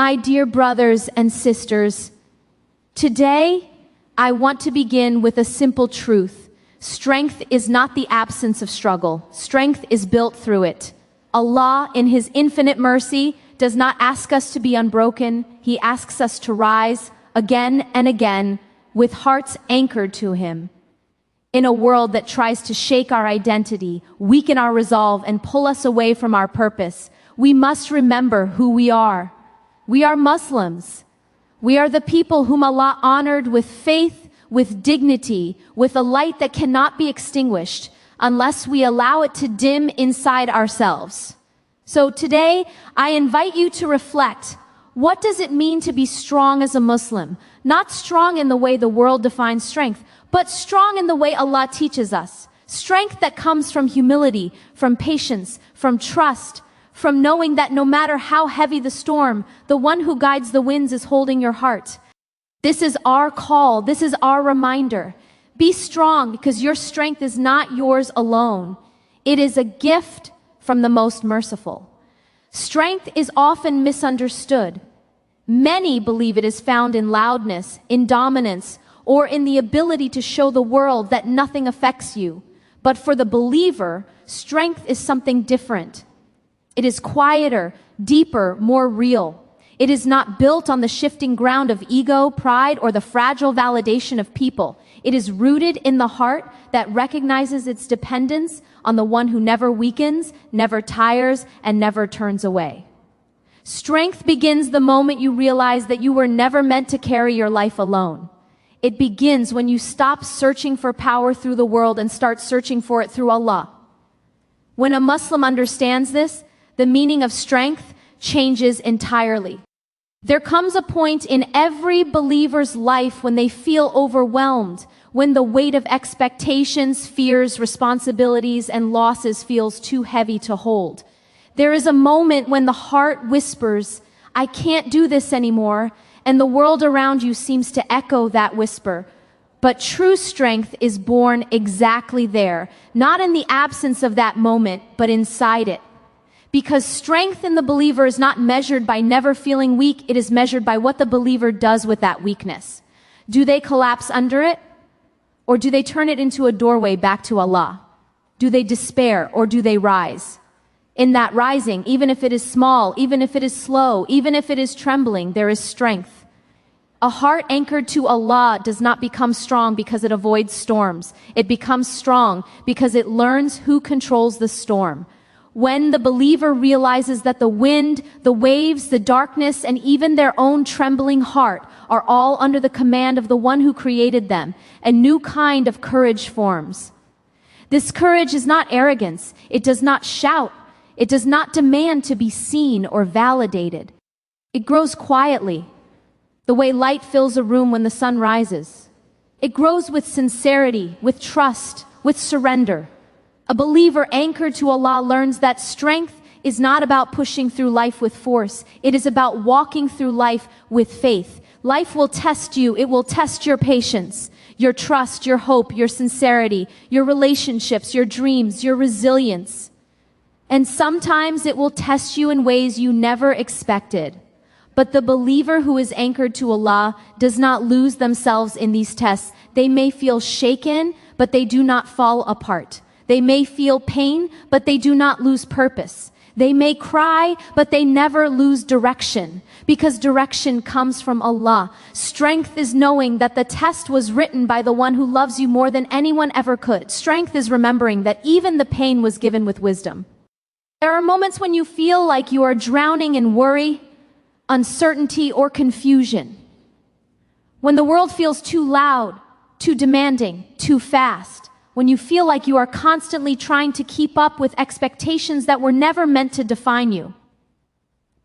My dear brothers and sisters, today I want to begin with a simple truth. Strength is not the absence of struggle. Strength is built through it. Allah, in His infinite mercy, does not ask us to be unbroken. He asks us to rise again and again with hearts anchored to Him. In a world that tries to shake our identity, weaken our resolve, and pull us away from our purpose, we must remember who we are. We are Muslims. We are the people whom Allah honored with faith, with dignity, with a light that cannot be extinguished unless we allow it to dim inside ourselves. So today, I invite you to reflect. What does it mean to be strong as a Muslim? Not strong in the way the world defines strength, but strong in the way Allah teaches us. Strength that comes from humility, from patience, from trust, from knowing that no matter how heavy the storm, the one who guides the winds is holding your heart. This is our call. This is our reminder. Be strong because your strength is not yours alone. It is a gift from the most merciful. Strength is often misunderstood. Many believe it is found in loudness, in dominance, or in the ability to show the world that nothing affects you. But for the believer, strength is something different. It is quieter, deeper, more real. It is not built on the shifting ground of ego, pride, or the fragile validation of people. It is rooted in the heart that recognizes its dependence on the one who never weakens, never tires, and never turns away. Strength begins the moment you realize that you were never meant to carry your life alone. It begins when you stop searching for power through the world and start searching for it through Allah. When a Muslim understands this, the meaning of strength changes entirely. There comes a point in every believer's life when they feel overwhelmed, when the weight of expectations, fears, responsibilities, and losses feels too heavy to hold. There is a moment when the heart whispers, "I can't do this anymore," and the world around you seems to echo that whisper. But true strength is born exactly there, not in the absence of that moment, but inside it. Because strength in the believer is not measured by never feeling weak, it is measured by what the believer does with that weakness. Do they collapse under it? Or do they turn it into a doorway back to Allah? Do they despair or do they rise? In that rising, even if it is small, even if it is slow, even if it is trembling, there is strength. A heart anchored to Allah does not become strong because it avoids storms. It becomes strong because it learns who controls the storm. When the believer realizes that the wind, the waves, the darkness, and even their own trembling heart are all under the command of the one who created them, a new kind of courage forms. This courage is not arrogance. It does not shout. It does not demand to be seen or validated. It grows quietly, the way light fills a room when the sun rises. It grows with sincerity, with trust, with surrender. A believer anchored to Allah learns that strength is not about pushing through life with force. It is about walking through life with faith. Life will test you. It will test your patience, your trust, your hope, your sincerity, your relationships, your dreams, your resilience. And sometimes it will test you in ways you never expected. But the believer who is anchored to Allah does not lose themselves in these tests. They may feel shaken, but they do not fall apart. They may feel pain, but they do not lose purpose. They may cry, but they never lose direction, because direction comes from Allah. Strength is knowing that the test was written by the one who loves you more than anyone ever could. Strength is remembering that even the pain was given with wisdom. There are moments when you feel like you are drowning in worry, uncertainty, or confusion. When the world feels too loud, too demanding, too fast. When you feel like you are constantly trying to keep up with expectations that were never meant to define you.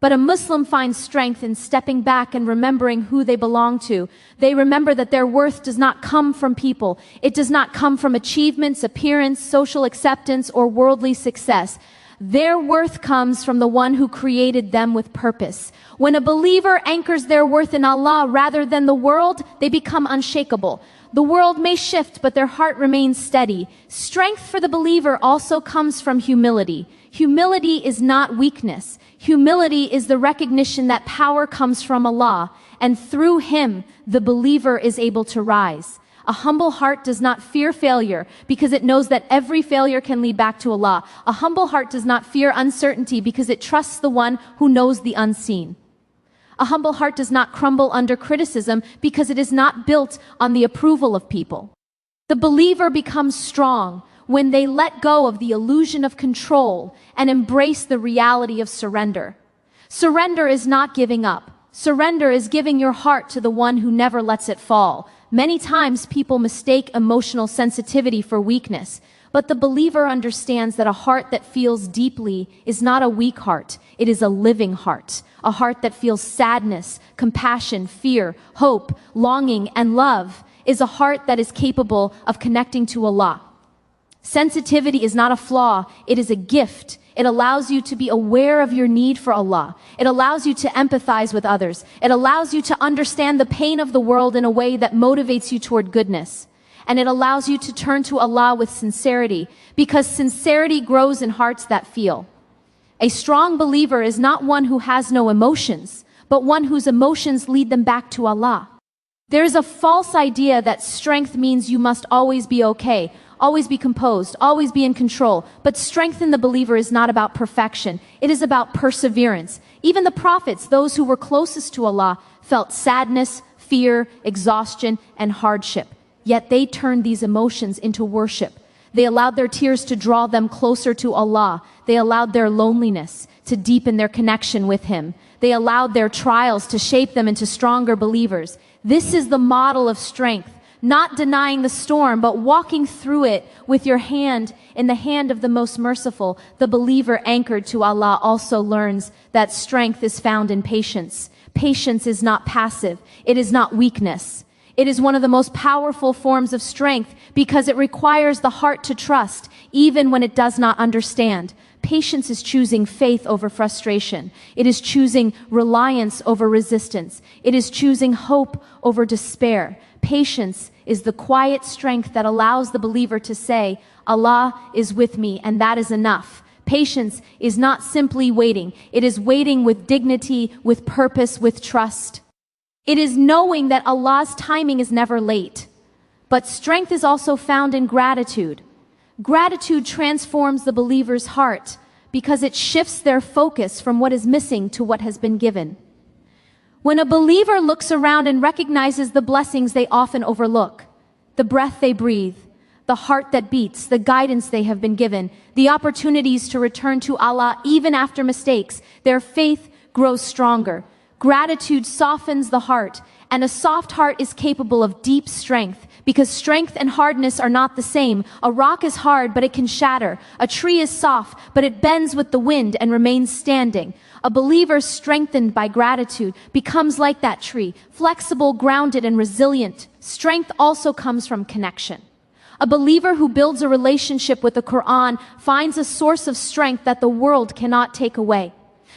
But a Muslim finds strength in stepping back and remembering who they belong to. They remember that their worth does not come from people. It does not come from achievements, appearance, social acceptance, or worldly success. Their worth comes from the one who created them with purpose. When a believer anchors their worth in Allah rather than the world, they become unshakable. The world may shift, but their heart remains steady. Strength for the believer also comes from humility. Humility is not weakness. Humility is the recognition that power comes from Allah, and through Him, the believer is able to rise. A humble heart does not fear failure because it knows that every failure can lead back to Allah. A humble heart does not fear uncertainty because it trusts the one who knows the unseen. A humble heart does not crumble under criticism because it is not built on the approval of people. The believer becomes strong when they let go of the illusion of control and embrace the reality of surrender. Surrender is not giving up. Surrender is giving your heart to the one who never lets it fall. Many times people mistake emotional sensitivity for weakness, but the believer understands that a heart that feels deeply is not a weak heart. It is a living heart, a heart that feels sadness, compassion, fear, hope, longing, and love is a heart that is capable of connecting to Allah. Sensitivity is not a flaw, it is a gift. It allows you to be aware of your need for Allah. It allows you to empathize with others. It allows you to understand the pain of the world in a way that motivates you toward goodness. And it allows you to turn to Allah with sincerity, because sincerity grows in hearts that feel. A strong believer is not one who has no emotions, but one whose emotions lead them back to Allah. There is a false idea that strength means you must always be okay, always be composed, always be in control. But strength in the believer is not about perfection. It is about perseverance. Even the prophets, those who were closest to Allah, felt sadness, fear, exhaustion, and hardship. Yet they turned these emotions into worship. They allowed their tears to draw them closer to Allah. They allowed their loneliness to deepen their connection with Him. They allowed their trials to shape them into stronger believers. This is the model of strength. Not denying the storm, but walking through it with your hand in the hand of the most merciful. The believer anchored to Allah also learns that strength is found in patience. Patience is not passive. It is not weakness. It is one of the most powerful forms of strength because it requires the heart to trust, even when it does not understand. Patience is choosing faith over frustration. It is choosing reliance over resistance. It is choosing hope over despair. Patience is the quiet strength that allows the believer to say, Allah is with me, and that is enough. Patience is not simply waiting. It is waiting with dignity, with purpose, with trust. It is knowing that Allah's timing is never late. But strength is also found in gratitude. Gratitude transforms the believer's heart because it shifts their focus from what is missing to what has been given. When a believer looks around and recognizes the blessings they often overlook, the breath they breathe, the heart that beats, the guidance they have been given, the opportunities to return to Allah even after mistakes, their faith grows stronger. Gratitude softens the heart, and a soft heart is capable of deep strength, because strength and hardness are not the same. A rock is hard, but it can shatter. A tree is soft, but it bends with the wind and remains standing. A believer strengthened by gratitude becomes like that tree, flexible, grounded, and resilient. Strength also comes from connection. A believer who builds a relationship with the Quran finds a source of strength that the world cannot take away.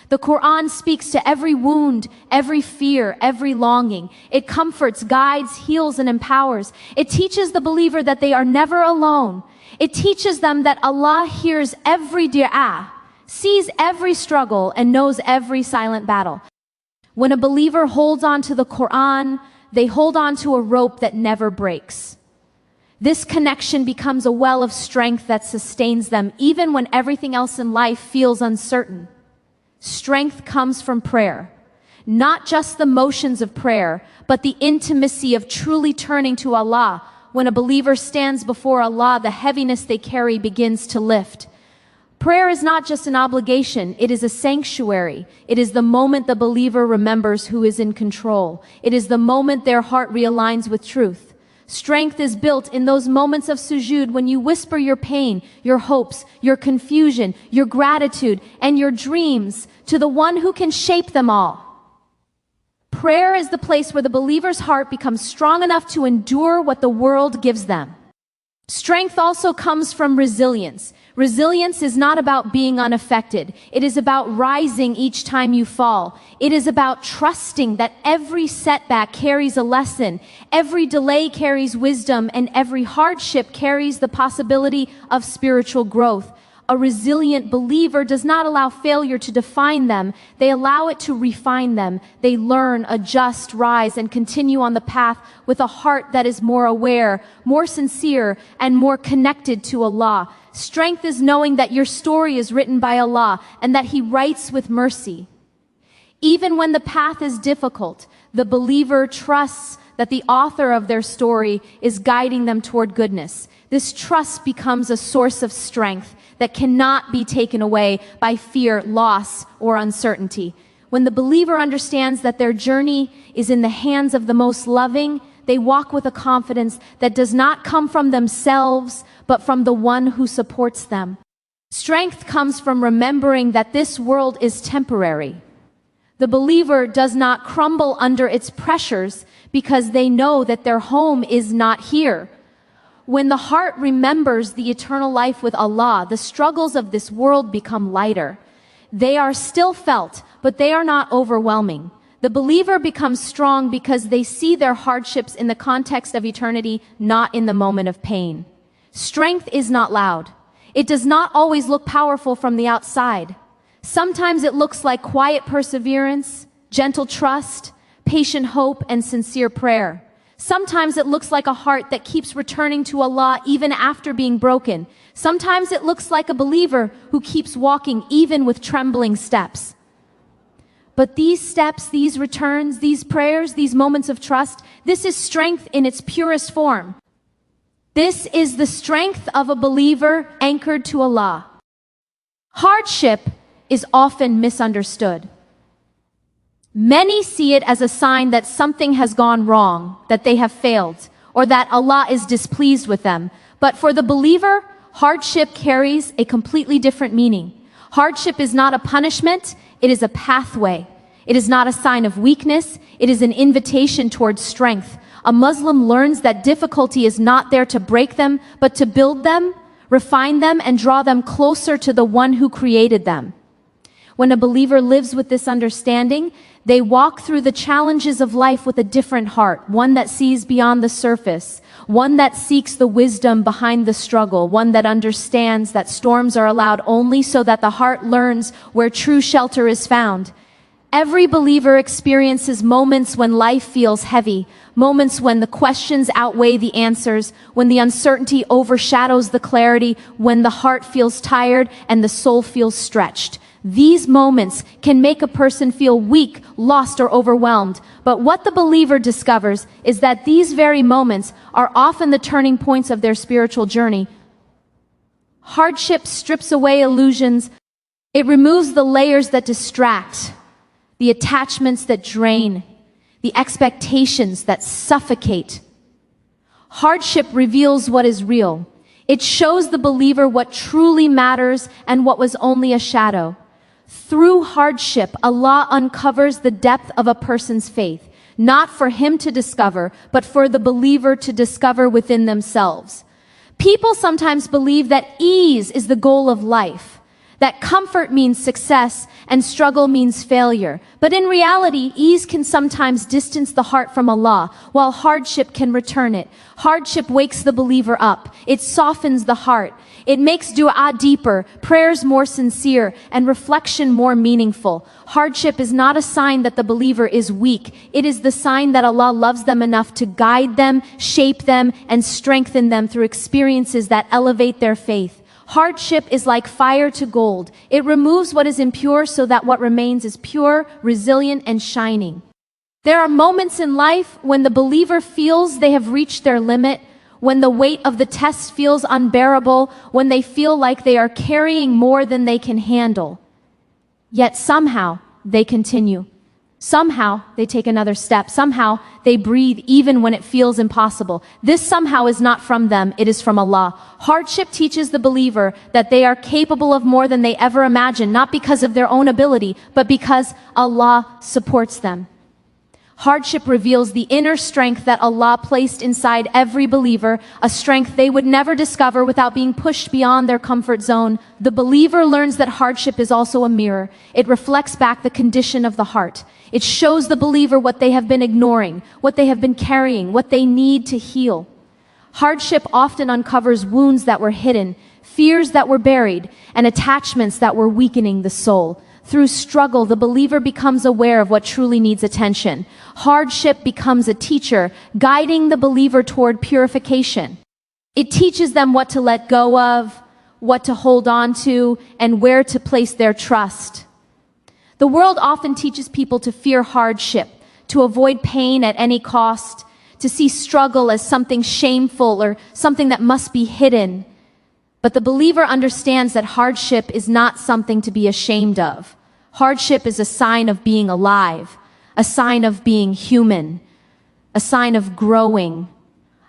The Quran speaks to every wound, every fear, every longing. It comforts, guides, heals, and empowers. It teaches the believer that they are never alone. It teaches them that Allah hears every dua, sees every struggle, and knows every silent battle. When a believer holds on to the Quran, they hold on to a rope that never breaks. This connection becomes a well of strength that sustains them even when everything else in life feels uncertain. Strength comes from prayer, not just the motions of prayer, but the intimacy of truly turning to Allah. When a believer stands before Allah, the heaviness they carry begins to lift. Prayer is not just an obligation, it is a sanctuary. It is the moment the believer remembers who is in control. It is the moment their heart realigns with truth. Strength is built in those moments of sujood when you whisper your pain, your hopes, your confusion, your gratitude, and your dreams to the one who can shape them all. Prayer is the place where the believer's heart becomes strong enough to endure what the world gives them. Strength also comes from resilience. Resilience is not about being unaffected. It is about rising each time you fall. It is about trusting that every setback carries a lesson, every delay carries wisdom, and every hardship carries the possibility of spiritual growth. A resilient believer does not allow failure to define them. They allow it to refine them. They learn, adjust, rise, and continue on the path with a heart that is more aware, more sincere, and more connected to Allah. Strength is knowing that your story is written by Allah and that He writes with mercy. Even when the path is difficult, the believer trusts that the author of their story is guiding them toward goodness. This trust becomes a source of strength that cannot be taken away by fear, loss, or uncertainty. When the believer understands that their journey is in the hands of the most loving, they walk with a confidence that does not come from themselves, but from the one who supports them. Strength comes from remembering that this world is temporary. The believer does not crumble under its pressures because they know that their home is not here. When the heart remembers the eternal life with Allah, the struggles of this world become lighter. They are still felt, but they are not overwhelming. The believer becomes strong because they see their hardships in the context of eternity, not in the moment of pain. Strength is not loud. It does not always look powerful from the outside. Sometimes it looks like quiet perseverance, gentle trust, patient hope, and sincere prayer. Sometimes it looks like a heart that keeps returning to Allah even after being broken. Sometimes it looks like a believer who keeps walking even with trembling steps. But these steps, these returns, these prayers, these moments of trust, this is strength in its purest form. This is the strength of a believer anchored to Allah. Hardship is often misunderstood. Many see it as a sign that something has gone wrong, that they have failed, or that Allah is displeased with them. But for the believer, hardship carries a completely different meaning. Hardship is not a punishment, it is a pathway. It is not a sign of weakness, it is an invitation towards strength. A Muslim learns that difficulty is not there to break them, but to build them, refine them, and draw them closer to the one who created them. When a believer lives with this understanding, they walk through the challenges of life with a different heart, one that sees beyond the surface, one that seeks the wisdom behind the struggle, one that understands that storms are allowed only so that the heart learns where true shelter is found. Every believer experiences moments when life feels heavy, moments when the questions outweigh the answers, when the uncertainty overshadows the clarity, when the heart feels tired and the soul feels stretched. These moments can make a person feel weak, lost, or overwhelmed. But what the believer discovers is that these very moments are often the turning points of their spiritual journey. Hardship strips away illusions. It removes the layers that distract, the attachments that drain, the expectations that suffocate. Hardship reveals what is real. It shows the believer what truly matters and what was only a shadow. Through hardship, Allah uncovers the depth of a person's faith, not for him to discover, but for the believer to discover within themselves. People sometimes believe that ease is the goal of life, that comfort means success and struggle means failure. But in reality, ease can sometimes distance the heart from Allah, while hardship can return it. Hardship wakes the believer up. It softens the heart. It makes dua deeper, prayers more sincere, and reflection more meaningful. Hardship is not a sign that the believer is weak. It is the sign that Allah loves them enough to guide them, shape them, and strengthen them through experiences that elevate their faith. Hardship is like fire to gold. It removes what is impure so that what remains is pure, resilient, and shining. There are moments in life when the believer feels they have reached their limit, when the weight of the test feels unbearable, when they feel like they are carrying more than they can handle. Yet somehow they continue. Somehow they take another step. Somehow they breathe even when it feels impossible. This somehow is not from them, it is from Allah. Hardship teaches the believer that they are capable of more than they ever imagined, not because of their own ability, but because Allah supports them. Hardship reveals the inner strength that Allah placed inside every believer, a strength they would never discover without being pushed beyond their comfort zone. The believer learns that hardship is also a mirror. It reflects back the condition of the heart. It shows the believer what they have been ignoring, what they have been carrying, what they need to heal. Hardship often uncovers wounds that were hidden, fears that were buried, and attachments that were weakening the soul. Through struggle, the believer becomes aware of what truly needs attention. Hardship becomes a teacher, guiding the believer toward purification. It teaches them what to let go of, what to hold on to, and where to place their trust. The world often teaches people to fear hardship, to avoid pain at any cost, to see struggle as something shameful or something that must be hidden. But the believer understands that hardship is not something to be ashamed of. Hardship is a sign of being alive, a sign of being human, a sign of growing,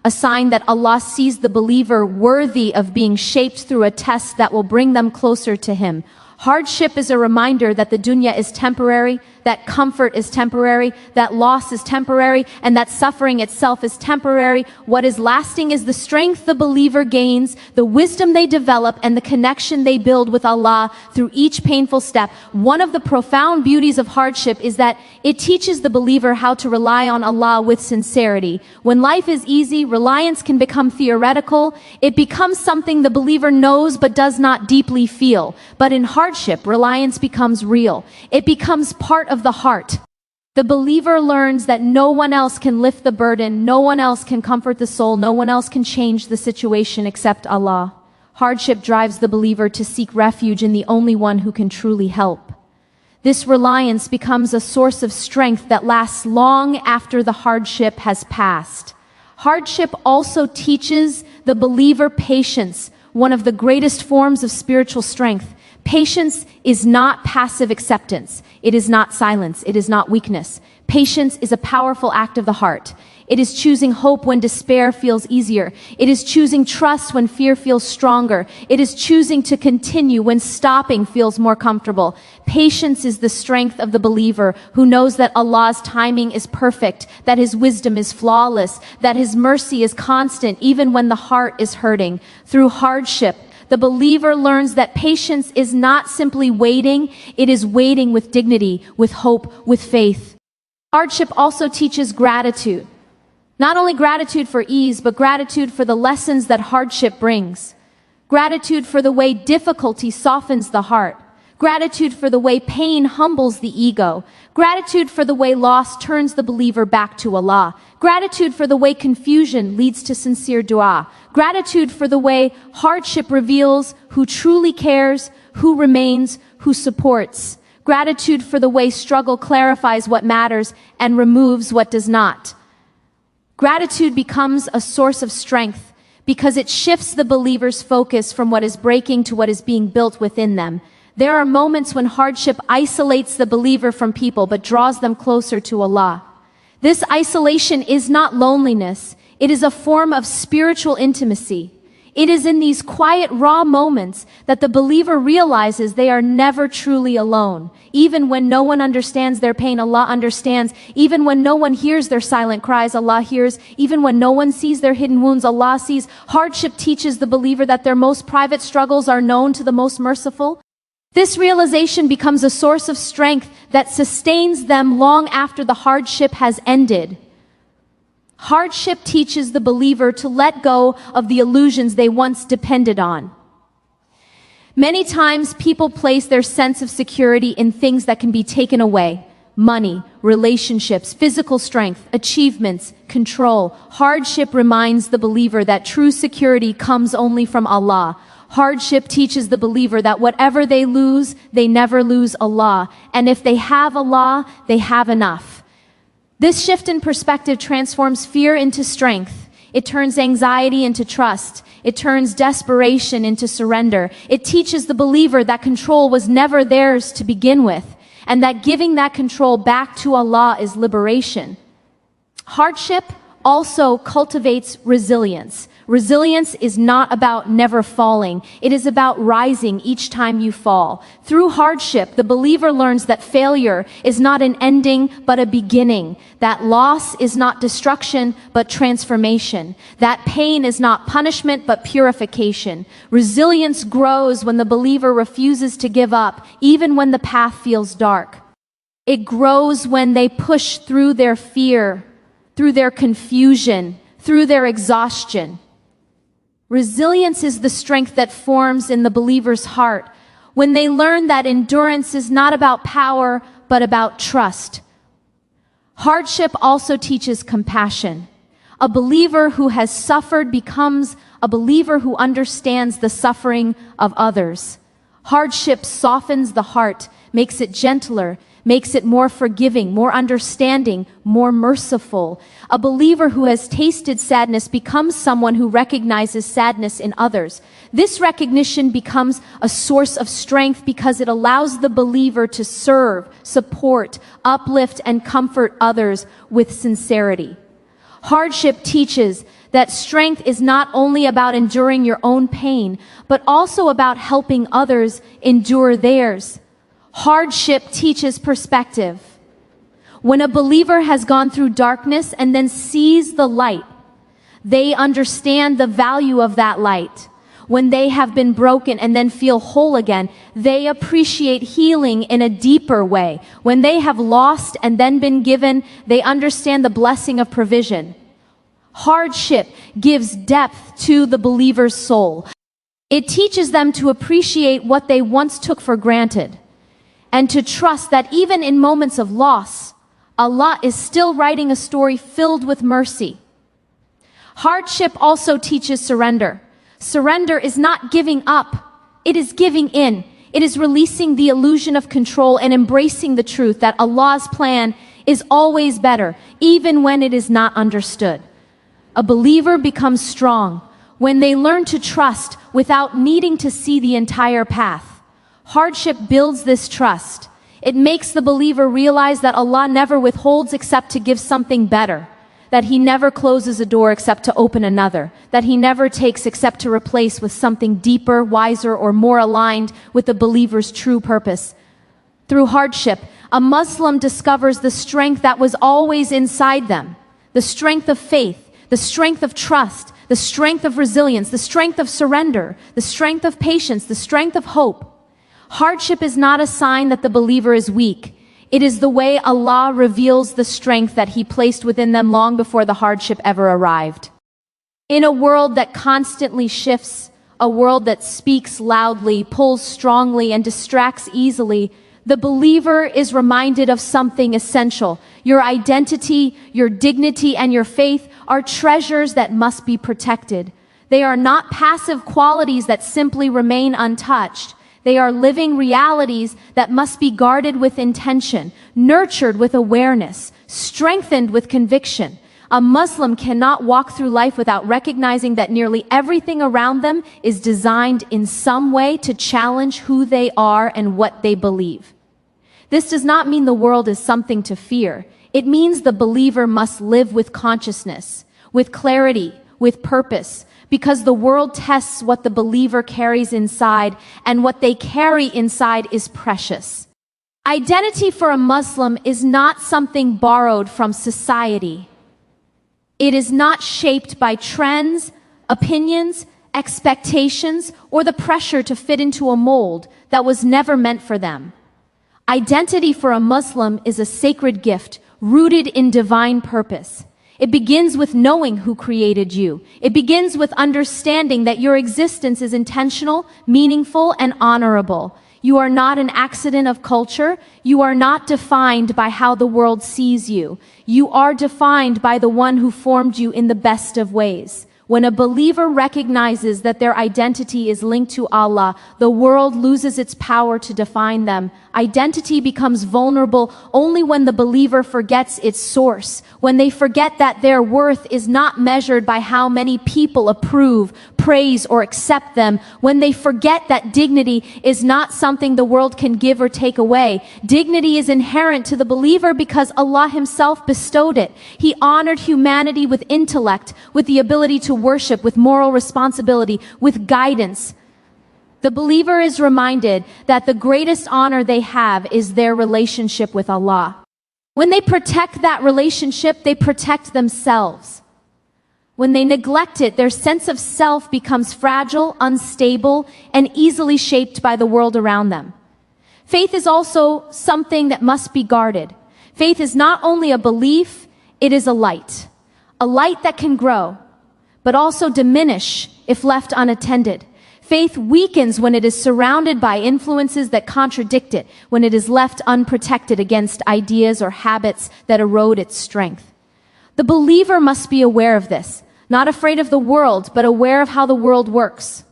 a sign that Allah sees the believer worthy of being shaped through a test that will bring them closer to Him. Hardship is a reminder that the dunya is temporary, that comfort is temporary, that loss is temporary, and that suffering itself is temporary. What is lasting is the strength the believer gains, the wisdom they develop, and the connection they build with Allah through each painful step. One of the profound beauties of hardship is that it teaches the believer how to rely on Allah with sincerity. When life is easy, reliance can become theoretical. It becomes something the believer knows but does not deeply feel. But in hardship, reliance becomes real. It becomes part of the heart. The believer learns that no one else can lift the burden, no one else can comfort the soul, no one else can change the situation except Allah. Hardship drives the believer to seek refuge in the only one who can truly help. This reliance becomes a source of strength that lasts long after the hardship has passed. Hardship also teaches the believer patience, one of the greatest forms of spiritual strength. Patience is not passive acceptance. It is not silence. It is not weakness. Patience is a powerful act of the heart. It is choosing hope when despair feels easier. It is choosing trust when fear feels stronger. It is choosing to continue when stopping feels more comfortable. Patience is the strength of the believer who knows that Allah's timing is perfect, that His wisdom is flawless, that His mercy is constant even when the heart is hurting. Through hardship, the believer learns that patience is not simply waiting, it is waiting with dignity, with hope, with faith. Hardship also teaches gratitude. Not only gratitude for ease, but gratitude for the lessons that hardship brings. Gratitude for the way difficulty softens the heart. Gratitude for the way pain humbles the ego. Gratitude for the way loss turns the believer back to Allah. Gratitude for the way confusion leads to sincere dua. Gratitude for the way hardship reveals who truly cares, who remains, who supports. Gratitude for the way struggle clarifies what matters and removes what does not. Gratitude becomes a source of strength because it shifts the believer's focus from what is breaking to what is being built within them. There are moments when hardship isolates the believer from people but draws them closer to Allah. This isolation is not loneliness. It is a form of spiritual intimacy. It is in these quiet, raw moments that the believer realizes they are never truly alone. Even when no one understands their pain, Allah understands. Even when no one hears their silent cries, Allah hears. Even when no one sees their hidden wounds, Allah sees. Hardship teaches the believer that their most private struggles are known to the most merciful. This realization becomes a source of strength that sustains them long after the hardship has ended. Hardship teaches the believer to let go of the illusions they once depended on. Many times people place their sense of security in things that can be taken away. Money, relationships, physical strength, achievements, control. Hardship reminds the believer that true security comes only from Allah. Hardship teaches the believer that whatever they lose, they never lose Allah. And if they have Allah, they have enough. This shift in perspective transforms fear into strength. It turns anxiety into trust. It turns desperation into surrender. It teaches the believer that control was never theirs to begin with, and that giving that control back to Allah is liberation. Hardship also cultivates resilience. Resilience is not about never falling. It is about rising each time you fall. Through hardship, the believer learns that failure is not an ending, but a beginning. That loss is not destruction, but transformation. That pain is not punishment, but purification. Resilience grows when the believer refuses to give up, even when the path feels dark. It grows when they push through their fear, through their confusion, through their exhaustion. Resilience is the strength that forms in the believer's heart when they learn that endurance is not about power, but about trust. Hardship also teaches compassion. A believer who has suffered becomes a believer who understands the suffering of others. Hardship softens the heart, makes it gentler, makes it more forgiving, more understanding, more merciful. A believer who has tasted sadness becomes someone who recognizes sadness in others. This recognition becomes a source of strength because it allows the believer to serve, support, uplift, and comfort others with sincerity. Hardship teaches that strength is not only about enduring your own pain, but also about helping others endure theirs. Hardship teaches perspective. When a believer has gone through darkness and then sees the light, they understand the value of that light. When they have been broken and then feel whole again, they appreciate healing in a deeper way. When they have lost and then been given, they understand the blessing of provision. Hardship gives depth to the believer's soul. It teaches them to appreciate what they once took for granted, and to trust that even in moments of loss, Allah is still writing a story filled with mercy. Hardship also teaches surrender. Surrender is not giving up, it is giving in. It is releasing the illusion of control and embracing the truth that Allah's plan is always better, even when it is not understood. A believer becomes strong when they learn to trust without needing to see the entire path. Hardship builds this trust. It makes the believer realize that Allah never withholds except to give something better, that He never closes a door except to open another, that He never takes except to replace with something deeper, wiser, or more aligned with the believer's true purpose. Through hardship, a Muslim discovers the strength that was always inside them, the strength of faith, the strength of trust, the strength of resilience, the strength of surrender, the strength of patience, the strength of hope. Hardship is not a sign that the believer is weak. It is the way Allah reveals the strength that He placed within them long before the hardship ever arrived. In a world that constantly shifts, a world that speaks loudly, pulls strongly, and distracts easily, the believer is reminded of something essential. Your identity, your dignity, and your faith are treasures that must be protected. They are not passive qualities that simply remain untouched. They are living realities that must be guarded with intention, nurtured with awareness, strengthened with conviction. A Muslim cannot walk through life without recognizing that nearly everything around them is designed in some way to challenge who they are and what they believe. This does not mean the world is something to fear. It means the believer must live with consciousness, with clarity, with purpose, because the world tests what the believer carries inside, and what they carry inside is precious. Identity for a Muslim is not something borrowed from society. It is not shaped by trends, opinions, expectations, or the pressure to fit into a mold that was never meant for them. Identity for a Muslim is a sacred gift rooted in divine purpose. It begins with knowing who created you. It begins with understanding that your existence is intentional, meaningful, and honorable. You are not an accident of culture. You are not defined by how the world sees you. You are defined by the one who formed you in the best of ways. When a believer recognizes that their identity is linked to Allah, the world loses its power to define them. Identity becomes vulnerable only when the believer forgets its source, when they forget that their worth is not measured by how many people approve, praise, or accept them, when they forget that dignity is not something the world can give or take away. Dignity is inherent to the believer because Allah Himself bestowed it. He honored humanity with intellect, with the ability to worship, with moral responsibility, with guidance. The believer is reminded that the greatest honor they have is their relationship with Allah. When they protect that relationship, they protect themselves. When they neglect it, their sense of self becomes fragile, unstable, and easily shaped by the world around them. Faith is also something that must be guarded. Faith is not only a belief, it is a light that can grow. but also diminish if left unattended. Faith weakens when it is surrounded by influences that contradict it, when it is left unprotected against ideas or habits that erode its strength. The believer must be aware of this, not afraid of the world, but aware of how the world works.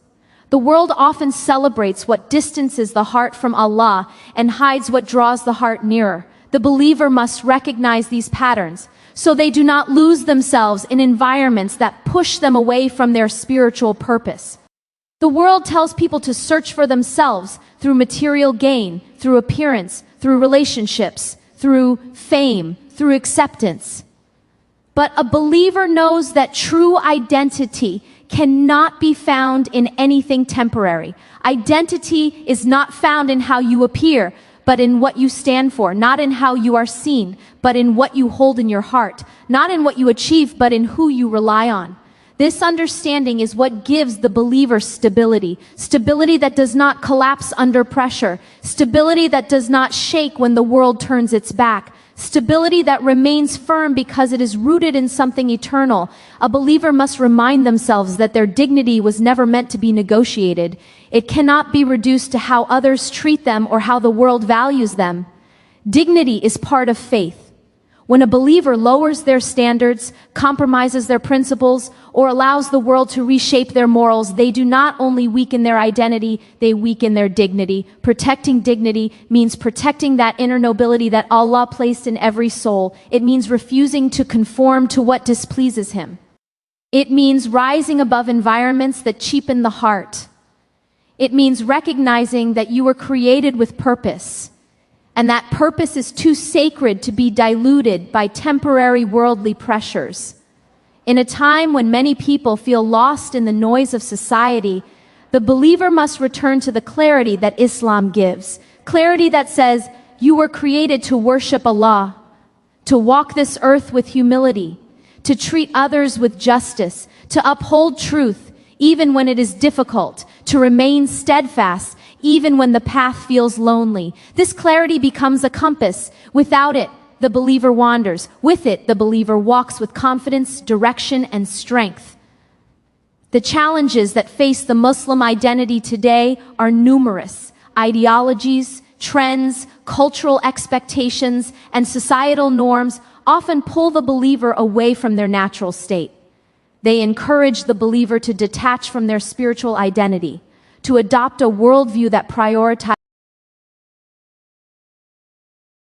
The world often celebrates what distances the heart from Allah and hides what draws the heart nearer. The believer must recognize these patterns so they do not lose themselves in environments that push them away from their spiritual purpose. The world tells people to search for themselves through material gain, through appearance, through relationships, through fame, through acceptance. But a believer knows that true identity cannot be found in anything temporary. Identity is not found in how you appear, but in what you stand for, not in how you are seen, but in what you hold in your heart, not in what you achieve, but in who you rely on. This understanding is what gives the believer stability, stability that does not collapse under pressure, stability that does not shake when the world turns its back, stability that remains firm because it is rooted in something eternal. A believer must remind themselves that their dignity was never meant to be negotiated. It cannot be reduced to how others treat them or how the world values them. Dignity is part of faith. When a believer lowers their standards, compromises their principles, or allows the world to reshape their morals, they do not only weaken their identity, they weaken their dignity. Protecting dignity means protecting that inner nobility that Allah placed in every soul. It means refusing to conform to what displeases Him. It means rising above environments that cheapen the heart. It means recognizing that you were created with purpose, and that purpose is too sacred to be diluted by temporary worldly pressures. In a time when many people feel lost in the noise of society, the believer must return to the clarity that Islam gives. Clarity that says, you were created to worship Allah, to walk this earth with humility, to treat others with justice, to uphold truth, even when it is difficult, to remain steadfast, even when the path feels lonely. This clarity becomes a compass. Without it, the believer wanders. With it, the believer walks with confidence, direction, and strength. The challenges that face the Muslim identity today are numerous. Ideologies, trends, cultural expectations, and societal norms often pull the believer away from their natural state. They encourage the believer to detach from their spiritual identity, to adopt a worldview that prioritizes